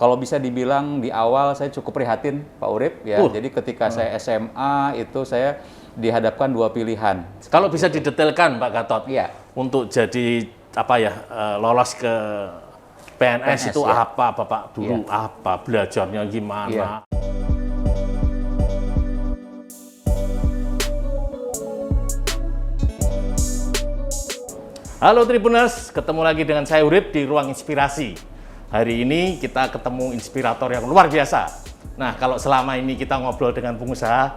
kalau bisa dibilang di awal saya cukup prihatin, Pak Urip ya. Jadi ketika saya SMA itu saya dihadapkan dua pilihan. Kalau bisa didetailkan Pak Gatot, Iya. untuk jadi lolos ke PNS itu ya. apa Bapak dulu, apa belajarnya gimana? Iya. Halo Tribuners, ketemu lagi dengan saya Urip di Ruang Inspirasi. Hari ini kita ketemu inspirator yang luar biasa. Nah, kalau selama ini kita ngobrol dengan pengusaha,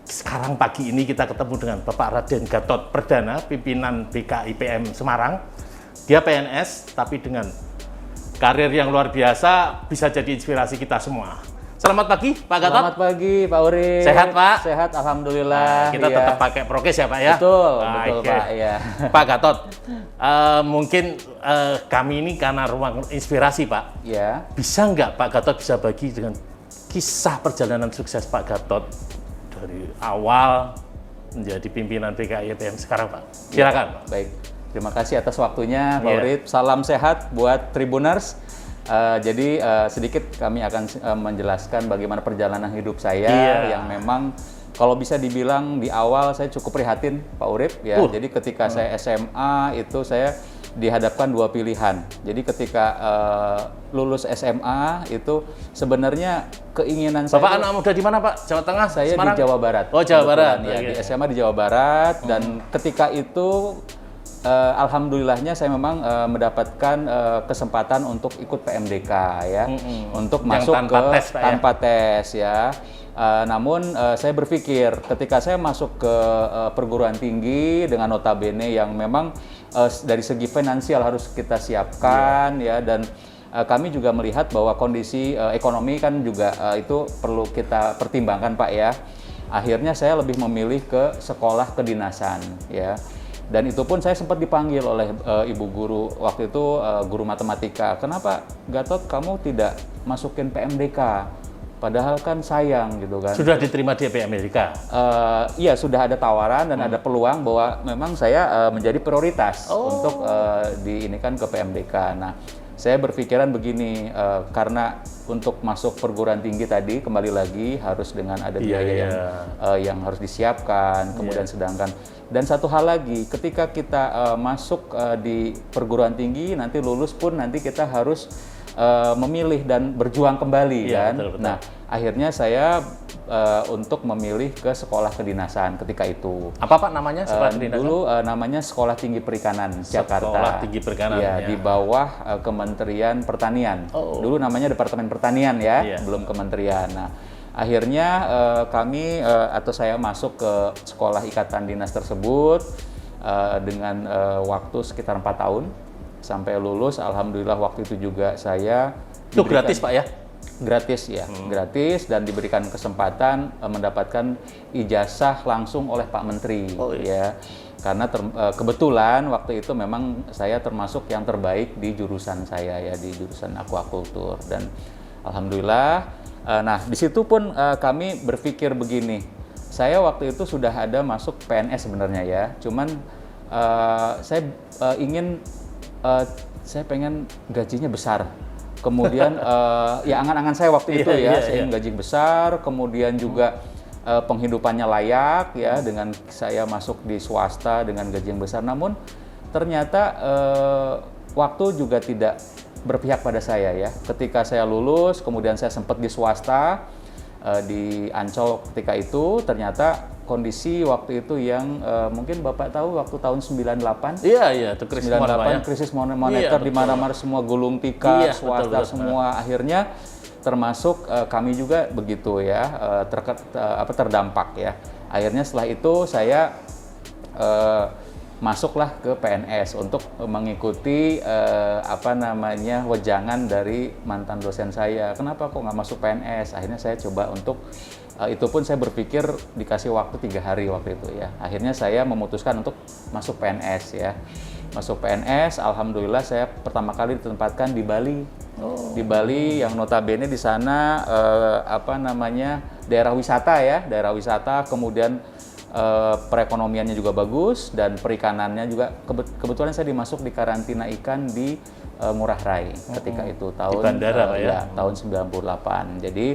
sekarang pagi ini kita ketemu dengan Bapak Raden Gatot Perdana, pimpinan BKIPM Semarang. Dia PNS, tapi dengan karir yang luar biasa, bisa jadi inspirasi kita semua. Selamat pagi, Pak Gatot. Selamat pagi, Pak Urip. Sehat, Pak? Sehat, alhamdulillah. Kita tetap pakai prokes ya, Pak ya? Betul, Nah, betul, oke. Pak. Ya. Pak Gatot, mungkin kami ini karena ruang inspirasi, Pak. Ya. Bisa nggak Pak Gatot bisa bagi dengan kisah perjalanan sukses Pak Gatot dari awal menjadi pimpinan BKIPM sekarang, Pak? Silakan, Pak. Baik, terima kasih atas waktunya, Pak Iya. Urip. Salam sehat buat Tribuners. Jadi sedikit kami akan menjelaskan bagaimana perjalanan hidup saya yang memang kalau bisa dibilang di awal saya cukup prihatin, Pak Urip ya. Jadi ketika saya SMA itu saya dihadapkan dua pilihan. Jadi ketika lulus SMA itu sebenarnya keinginan saya. Bapak anak muda di mana, Pak? Jawa Tengah? Saya Semarang? di Jawa Barat. Oh, Jawa Barat. Ya, Oke. di SMA di Jawa Barat dan ketika itu alhamdulillahnya saya memang mendapatkan kesempatan untuk ikut PMDK ya, untuk Yang masuk tanpa ke tes, Pak, ya? tanpa tes ya. Namun saya berpikir ketika saya masuk ke perguruan tinggi dengan notabene yang memang dari segi finansial harus kita siapkan ya, dan kami juga melihat bahwa kondisi ekonomi kan juga itu perlu kita pertimbangkan, Pak ya. Akhirnya saya lebih memilih ke sekolah kedinasan ya. Dan itu pun saya sempat dipanggil oleh ibu guru waktu itu, guru matematika. Kenapa Gatot kamu tidak masukin PMDK? Padahal kan sayang gitu kan. Sudah diterima di Amerika? Iya, sudah ada tawaran dan ada peluang bahwa memang saya menjadi prioritas untuk diinikan ke PMDK. Nah, saya berpikiran begini, karena untuk masuk perguruan tinggi tadi kembali lagi harus dengan ada biaya yang harus disiapkan, kemudian sedangkan dan satu hal lagi, ketika kita masuk di perguruan tinggi nanti lulus pun nanti kita harus memilih dan berjuang kembali kan. Betul. Nah, akhirnya saya untuk memilih ke sekolah kedinasan ketika itu. Apa Pak namanya sekolah kedinasan? Dulu namanya Sekolah Tinggi Perikanan Jakarta. Sekolah Tinggi Perikanan. Ya, di bawah Kementerian Pertanian. Dulu namanya Departemen Pertanian ya, belum Kementerian. Nah, akhirnya kami atau saya masuk ke sekolah ikatan dinas tersebut dengan waktu sekitar 4 tahun sampai lulus. Alhamdulillah waktu itu juga saya Itu gratis Pak ya? Gratis ya, gratis dan diberikan kesempatan mendapatkan ijazah langsung oleh Pak Menteri ya. Karena kebetulan waktu itu memang saya termasuk yang terbaik di jurusan saya ya, di jurusan aquaculture, dan alhamdulillah. Nah, di situ pun kami berpikir begini. Saya waktu itu sudah ada masuk PNS sebenarnya ya. Cuman saya ingin saya pengen gajinya besar. Kemudian ya angan-angan saya waktu itu ya, saya ingin gaji besar, kemudian juga penghidupannya layak ya, dengan saya masuk di swasta dengan gaji yang besar. Namun ternyata waktu juga tidak berpihak pada saya ya. Ketika saya lulus, kemudian saya sempat di swasta di Ancol ketika itu, ternyata kondisi waktu itu yang mungkin Bapak tahu waktu tahun 98. Iya, itu krisis 98 krisis moneter di mana-mana semua gulung tikar, swasta betul, semua. Akhirnya termasuk kami juga begitu ya, terdampak ya. Akhirnya setelah itu saya masuklah ke PNS untuk mengikuti wejangan dari mantan dosen saya. Kenapa kok nggak masuk PNS? Akhirnya saya coba untuk itu pun saya berpikir dikasih waktu 3 hari waktu itu ya. Akhirnya saya memutuskan untuk masuk PNS ya. Masuk PNS, alhamdulillah saya pertama kali ditempatkan di Bali. Di Bali yang notabene di sana daerah wisata ya, daerah wisata, kemudian perekonomiannya juga bagus dan perikanannya juga kebetulan saya dimasuk di karantina ikan di Ngurah Rai ketika itu tahun bandara, Pak, ya? tahun 98. Jadi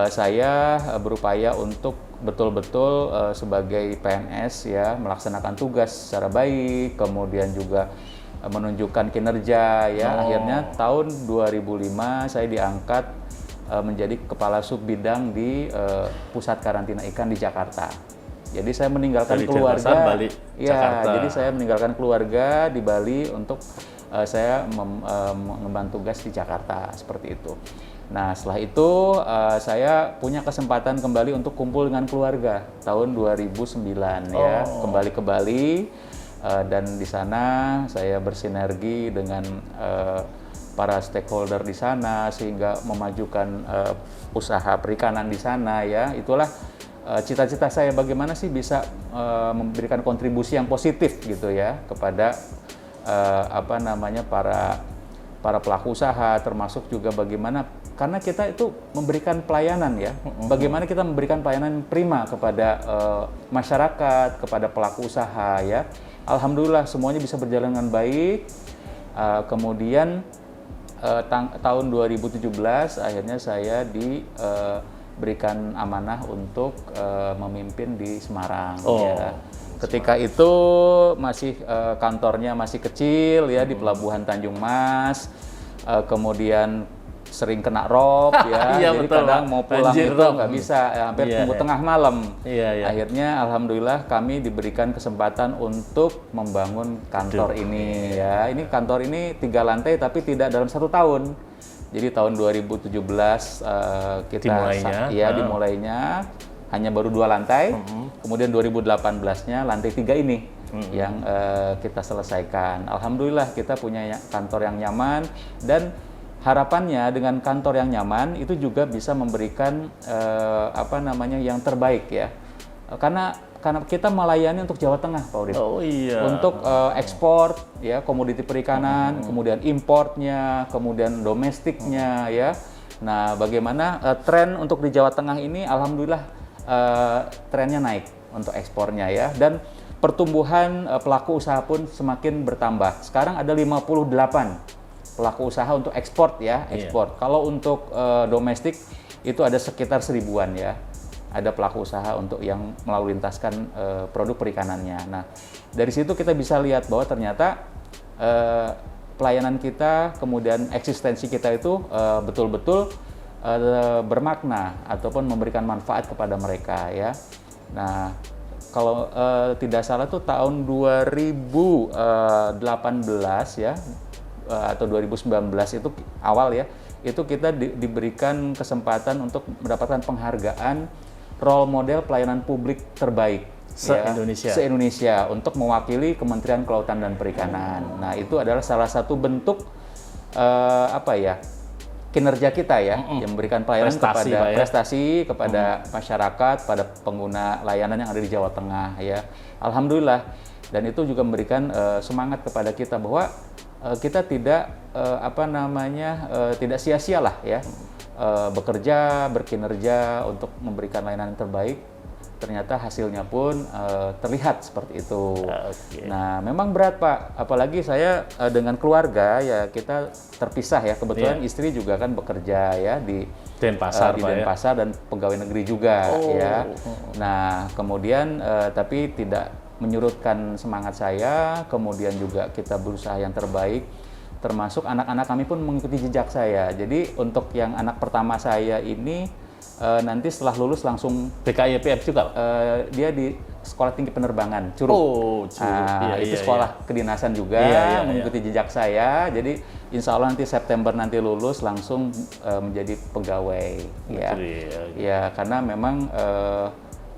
saya berupaya untuk betul-betul sebagai PNS ya melaksanakan tugas secara baik, kemudian juga menunjukkan kinerja ya. Akhirnya tahun 2005 saya diangkat menjadi kepala sub bidang di pusat karantina ikan di Jakarta. Jadi saya meninggalkan keluarga, balik ya. Jakarta. Jadi saya meninggalkan keluarga di Bali untuk saya mengemban tugas di Jakarta seperti itu. Nah setelah itu saya punya kesempatan kembali untuk kumpul dengan keluarga tahun 2009 ya, kembali ke Bali dan di sana saya bersinergi dengan para stakeholder di sana sehingga memajukan usaha perikanan di sana ya. Itulah cita-cita saya bagaimana sih bisa memberikan kontribusi yang positif gitu ya kepada para pelaku usaha, termasuk juga bagaimana karena kita itu memberikan pelayanan ya, bagaimana kita memberikan pelayanan prima kepada masyarakat, kepada pelaku usaha ya. Alhamdulillah semuanya bisa berjalan dengan baik. Kemudian tahun 2017 akhirnya saya diberikan amanah untuk memimpin di Semarang ya. Ketika itu masih kantornya masih kecil ya di Pelabuhan Tanjung Mas, kemudian sering kena rob ya, iya, jadi betul, kadang Pak. mau pulang Banjir itu rob. nggak bisa, hampir tunggu tengah malam. Akhirnya alhamdulillah kami diberikan kesempatan untuk membangun kantor ini ya. Ini kantor ini 3 lantai tapi tidak dalam 1 tahun. Jadi tahun 2017 kita dimulainya hanya baru 2 lantai. Kemudian 2018-nya lantai 3 ini yang kita selesaikan. Alhamdulillah kita punya kantor yang nyaman dan harapannya dengan kantor yang nyaman itu juga bisa memberikan yang terbaik ya. Karena kita melayani untuk Jawa Tengah, Pak Udin. Untuk ekspor ya komoditi perikanan, kemudian importnya, kemudian domestiknya ya. Nah, bagaimana tren untuk di Jawa Tengah ini alhamdulillah trennya naik untuk ekspornya ya, dan pertumbuhan pelaku usaha pun semakin bertambah. Sekarang ada 58 pelaku usaha untuk ekspor ya, ekspor. Kalau untuk domestik itu ada sekitar 1000-an ya. Ada pelaku usaha untuk yang melalui lintaskan produk perikanannya. Nah, dari situ kita bisa lihat bahwa ternyata pelayanan kita, kemudian eksistensi kita itu betul-betul bermakna ataupun memberikan manfaat kepada mereka ya. Nah, kalau tidak salah tuh tahun 2018 ya atau 2019 itu awal ya, itu kita diberikan kesempatan untuk mendapatkan penghargaan role model pelayanan publik terbaik se-Indonesia untuk mewakili Kementerian Kelautan dan Perikanan. Nah, itu adalah salah satu bentuk kinerja kita ya, yang memberikan pelayanan prestasi kepada masyarakat, pada pengguna layanan yang ada di Jawa Tengah ya. Alhamdulillah, dan itu juga memberikan semangat kepada kita bahwa kita tidak tidak sia-sia lah ya, bekerja, berkinerja untuk memberikan layanan yang terbaik. Ternyata hasilnya pun terlihat seperti itu. Nah, memang berat Pak, apalagi saya dengan keluarga ya, kita terpisah ya. Kebetulan istri juga kan bekerja ya di Denpasar, Denpasar dan pegawai negeri juga ya. Nah, kemudian tapi tidak menyurutkan semangat saya. Kemudian juga kita berusaha yang terbaik. Termasuk anak-anak kami pun mengikuti jejak saya. Jadi untuk yang anak pertama saya ini nanti setelah lulus langsung BKIPF juga, dia di Sekolah Tinggi Penerbangan Curug. Itu sekolah kedinasan juga, mengikuti jejak saya. Jadi insya Allah nanti September nanti lulus langsung menjadi pegawai. Ya, karena memang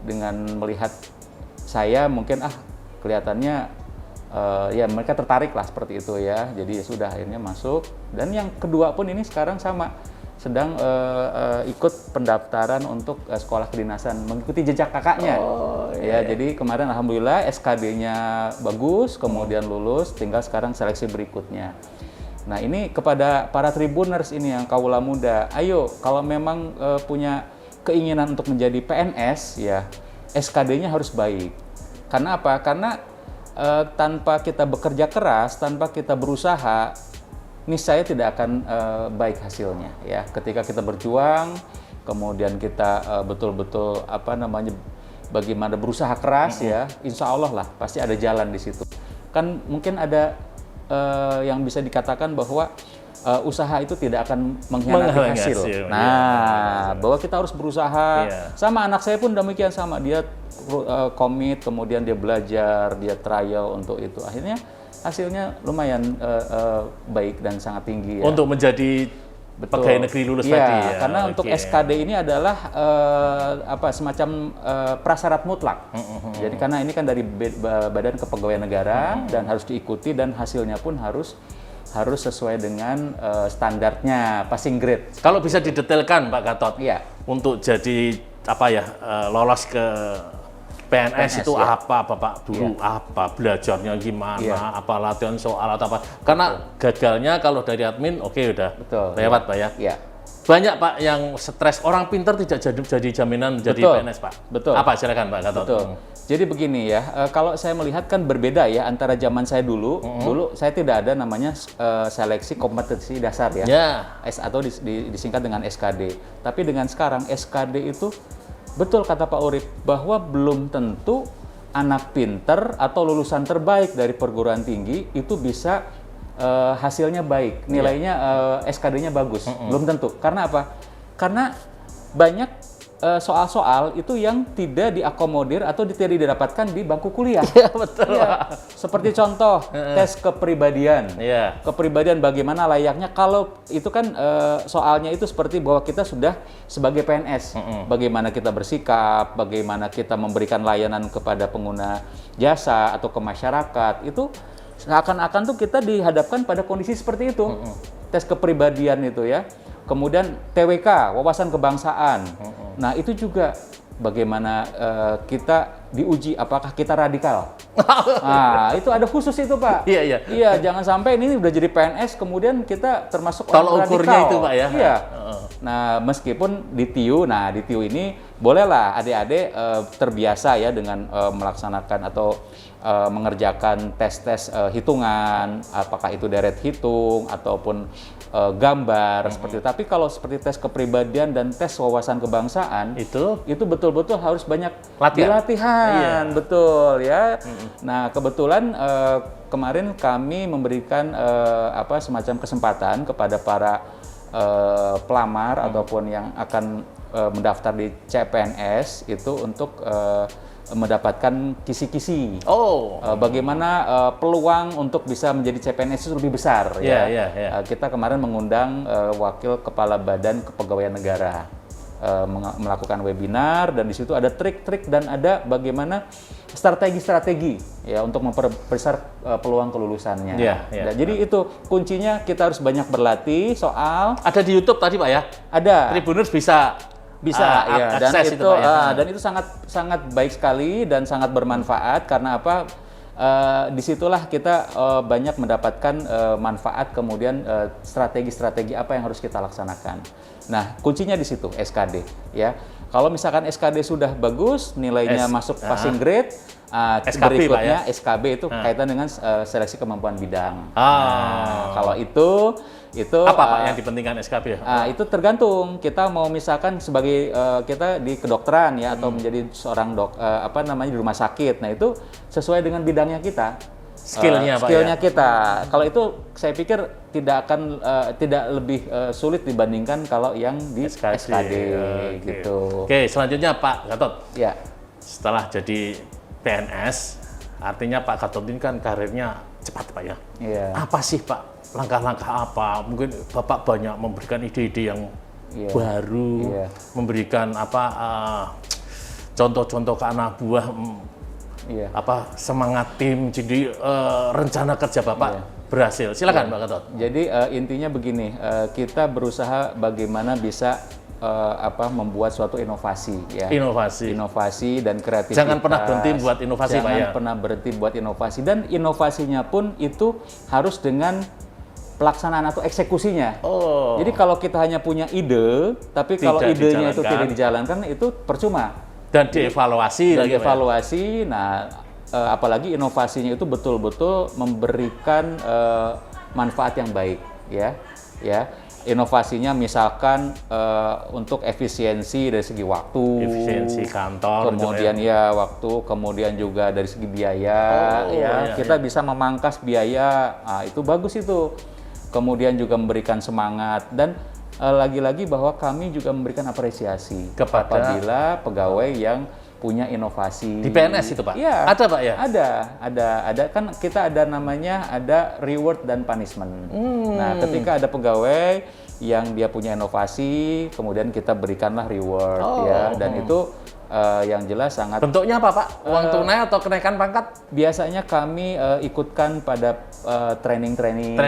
dengan melihat saya mungkin kelihatannya ya mereka tertarik lah seperti itu ya. Jadi ya sudah akhirnya masuk. Dan yang kedua pun ini sekarang sama, sedang ikut pendaftaran untuk sekolah kedinasan, mengikuti jejak kakaknya. Jadi kemarin alhamdulillah SKD-nya bagus, kemudian lulus, tinggal sekarang seleksi berikutnya. Nah, ini kepada para Tribuners ini yang kaula muda, ayo kalau memang punya keinginan untuk menjadi PNS ya, SKD-nya harus baik. Karena apa? Karena tanpa kita bekerja keras, tanpa kita berusaha, niscaya tidak akan baik hasilnya ya. Ketika kita berjuang, kemudian kita betul-betul bagaimana berusaha keras ya, insya Allah lah pasti ada jalan di situ. Kan mungkin ada yang bisa dikatakan bahwa usaha itu tidak akan mengkhianati hasil. Nah, bahwa kita harus berusaha. Sama anak saya pun demikian, sama dia komit, kemudian dia belajar, dia trial untuk itu. Akhirnya hasilnya lumayan baik dan sangat tinggi ya. Untuk menjadi pegawai negeri lulus tadi ya. Karena untuk SKD ini adalah semacam prasyarat mutlak. Jadi karena ini kan dari Badan Kepegawaian Negara dan harus diikuti, dan hasilnya pun harus sesuai dengan standarnya passing grade. Kalau bisa didetailkan Pak Gatot, untuk jadi lolos ke PNS itu ya. apa Bapak dulu, apa belajarnya gimana, apa latihan soal atau apa? Karena gagalnya kalau dari admin udah lewat Pak ya. Banyak Pak yang stres, orang pintar tidak jadi jaminan jadi PNS Pak. Apa, silakan Pak Gatot. Jadi begini ya, kalau saya melihat kan berbeda ya antara zaman saya dulu. Dulu saya tidak ada namanya seleksi kompetensi dasar ya, atau disingkat dengan SKD. Tapi dengan sekarang SKD itu betul kata Pak Urip, bahwa belum tentu anak pinter atau lulusan terbaik dari perguruan tinggi itu bisa hasilnya baik, nilainya SKD-nya bagus. Belum tentu. Karena apa? Karena banyak soal-soal itu yang tidak diakomodir atau tidak didapatkan di bangku kuliah. Betul. Seperti contoh tes kepribadian. Kepribadian bagaimana layaknya, kalau itu kan soalnya itu seperti bahwa kita sudah sebagai PNS. Bagaimana kita bersikap, bagaimana kita memberikan layanan kepada pengguna jasa atau ke masyarakat. Itu seakan-akan tuh kita dihadapkan pada kondisi seperti itu. Tes kepribadian itu ya. Kemudian TWK, wawasan kebangsaan. Nah, itu juga bagaimana kita diuji apakah kita radikal. Nah, itu ada khusus itu, Pak. Iya, jangan sampai ini udah jadi PNS kemudian kita termasuk orang radikal. Ukurnya itu, Pak ya. Iya. Nah, meskipun di TIU ini bolehlah adik-adik terbiasa ya dengan melaksanakan atau mengerjakan tes-tes hitungan, apakah itu deret hitung ataupun gambar seperti itu. Tapi kalau seperti tes kepribadian dan tes wawasan kebangsaan itu betul-betul harus banyak latihan. Betul ya. Nah, kebetulan kemarin kami memberikan semacam kesempatan kepada para pelamar ataupun yang akan mendaftar di CPNS itu untuk mendapatkan kisi-kisi. Bagaimana peluang untuk bisa menjadi CPNS itu lebih besar ya. Kita kemarin mengundang wakil kepala Badan Kepegawaian Negara melakukan webinar, dan di situ ada trik-trik dan ada bagaimana strategi-strategi ya untuk memperbesar peluang kelulusannya. Nah, jadi itu kuncinya, kita harus banyak berlatih soal. Ada di YouTube tadi Pak ya? Ada. Tribuners bisa ya, dan akses itu dan itu sangat baik sekali dan sangat bermanfaat. Karena apa? Disitulah kita banyak mendapatkan manfaat, kemudian strategi-strategi apa yang harus kita laksanakan. Nah, kuncinya di situ SKD ya. Kalau misalkan SKD sudah bagus, nilainya masuk passing grade, SKB, berikutnya Pak ya? SKB itu kaitan dengan seleksi kemampuan bidang. Nah, kalau itu apa Pak yang dipentingkan SKB? Itu tergantung kita mau misalkan sebagai kita di kedokteran ya, atau menjadi seorang di rumah sakit. Nah, itu sesuai dengan bidangnya kita. Skillnya Pak skillnya kita. Kalau itu saya pikir tidak lebih sulit dibandingkan kalau yang di SKD gitu. Oke, selanjutnya Pak Gatot. Ya. Setelah jadi PNS, artinya Pak Gatot ini kan karirnya cepat Pak ya. Apa sih Pak langkah-langkah apa? Mungkin Bapak banyak memberikan ide-ide yang baru, memberikan contoh-contoh ke anak buah, semangat tim. Jadi rencana kerja Bapak berhasil. Silakan Pak Gatot. Jadi intinya begini, kita berusaha bagaimana bisa membuat suatu inovasi ya. Inovasi dan kreativitas. Jangan pernah berhenti buat inovasi Pak ya. Jangan pernah berhenti buat inovasi, dan inovasinya pun itu harus dengan pelaksanaan atau eksekusinya. Jadi kalau kita hanya punya ide, tapi kalau idenya itu tidak dijalankan, itu percuma. Dan dievaluasi. Dan dievaluasi. Nah, apalagi inovasinya itu betul-betul memberikan manfaat yang baik, ya. Inovasinya misalkan untuk efisiensi dari segi waktu, efisiensi kantor, kemudian waktu, kemudian juga dari segi biaya, kita bisa memangkas biaya, itu bagus itu. Kemudian juga memberikan semangat dan lagi-lagi bahwa kami juga memberikan apresiasi apabila pegawai yang punya inovasi. Di PNS itu Pak? Iya. Ada Pak ya? Ada. Kan kita ada namanya ada reward dan punishment. Nah, ketika ada pegawai yang dia punya inovasi, kemudian kita berikanlah reward dan itu yang jelas sangat. Bentuknya apa Pak? Uang tunai atau kenaikan pangkat? Biasanya kami ikutkan pada training-training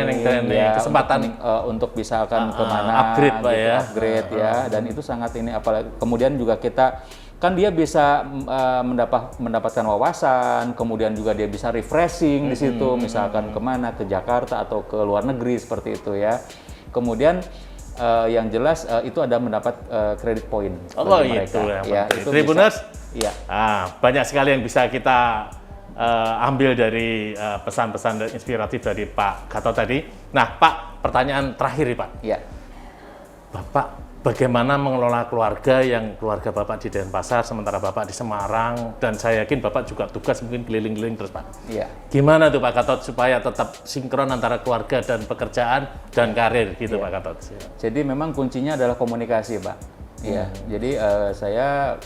kesempatan untuk misalkan kemana upgrade Pak ya. Upgrade dan itu sangat ini apalagi kemudian juga kita kan dia bisa mendapatkan wawasan, kemudian juga dia bisa refreshing di situ, misalkan kemana, ke Jakarta atau ke luar negeri seperti itu ya. Kemudian yang jelas itu ada mendapat credit point bagi mereka. Itu Tribuners. Iya. Banyak sekali yang bisa kita ambil dari pesan-pesan inspiratif dari Pak Gatot tadi. Nah, Pak, pertanyaan terakhir nih Pak. Iya. Bapak, bagaimana mengelola keluarga Bapak di Denpasar, sementara Bapak di Semarang, dan saya yakin Bapak juga tugas mungkin keliling-keliling terus Pak. Iya. Gimana tuh Pak Gatot supaya tetap sinkron antara keluarga dan pekerjaan dan karir gitu Pak Gatot? Jadi memang kuncinya adalah komunikasi Pak. Iya. Jadi saya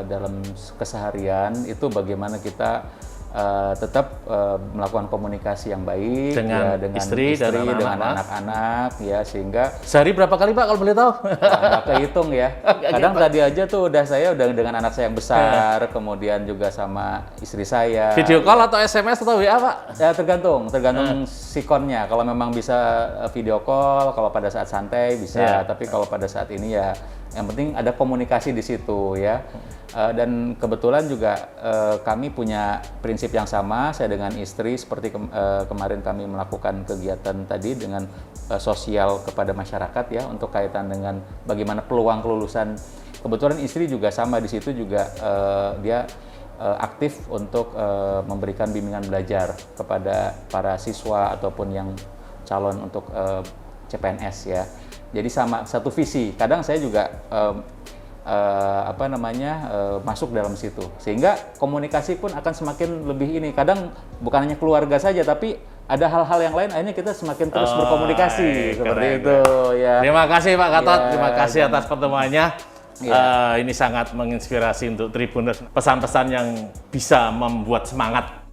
dalam keseharian itu bagaimana kita tetap melakukan komunikasi yang baik dengan istri dan dengan anak-anak ya, sehingga sehari berapa kali Pak kalau boleh tahu? Nggak kehitung ya. Kadang tadi aja tuh saya udah dengan anak saya yang besar, kemudian juga sama istri saya. Video call atau SMS atau WA Pak? Ya tergantung sikonnya. Kalau memang bisa video call, kalau pada saat santai bisa, tapi kalau pada saat ini ya yang penting ada komunikasi di situ ya. Dan kebetulan juga kami punya prinsip yang sama, saya dengan istri, seperti kemarin kami melakukan kegiatan tadi dengan sosial kepada masyarakat ya, untuk kaitan dengan bagaimana peluang kelulusan. Kebetulan istri juga sama di situ juga, dia aktif untuk memberikan bimbingan belajar kepada para siswa ataupun yang calon untuk CPNS ya. Jadi sama satu visi. Kadang saya juga masuk dalam situ, sehingga komunikasi pun akan semakin lebih ini. Kadang bukan hanya keluarga saja, tapi ada hal-hal yang lain. Akhirnya kita semakin terus berkomunikasi seperti itu. Ya. Terima kasih Pak Gatot. Terima kasih atas pertemuannya. Ini sangat menginspirasi untuk Tribuners. Pesan-pesan yang bisa membuat semangat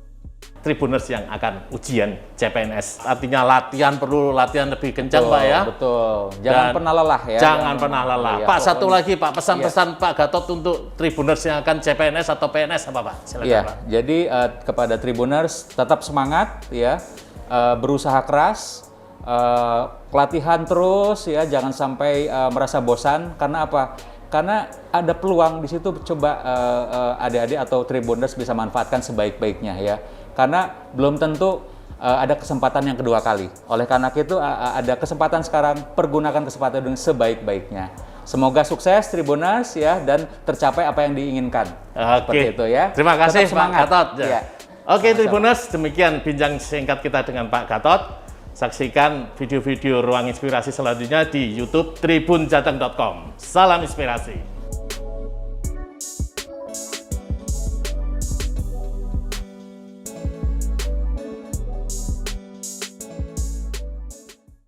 Tribuners yang akan ujian CPNS. Artinya perlu latihan lebih kencang Pak ya. Betul. Jangan pernah lelah ya. Jangan pernah lelah. Pak, satu lagi Pak, pesan-pesan Pak Gatot untuk Tribuners yang akan CPNS atau PNS apa Pak? Silakan Pak. Jadi kepada Tribuners tetap semangat ya, berusaha keras, latihan terus ya, jangan sampai merasa bosan. Karena apa? Karena ada peluang di situ, coba adik-adik atau Tribuners bisa manfaatkan sebaik-baiknya ya. Karena belum tentu ada kesempatan yang kedua kali. Oleh karena itu ada kesempatan sekarang, pergunakan kesempatan dengan sebaik-baiknya. Semoga sukses Tribuners ya, dan tercapai apa yang diinginkan. Seperti itu ya. Terima kasih Pak Gatot. Ya. Oke Tribuners, demikian bincang singkat kita dengan Pak Gatot. Saksikan video-video Ruang Inspirasi selanjutnya di YouTube tribunjateng.com. Salam inspirasi.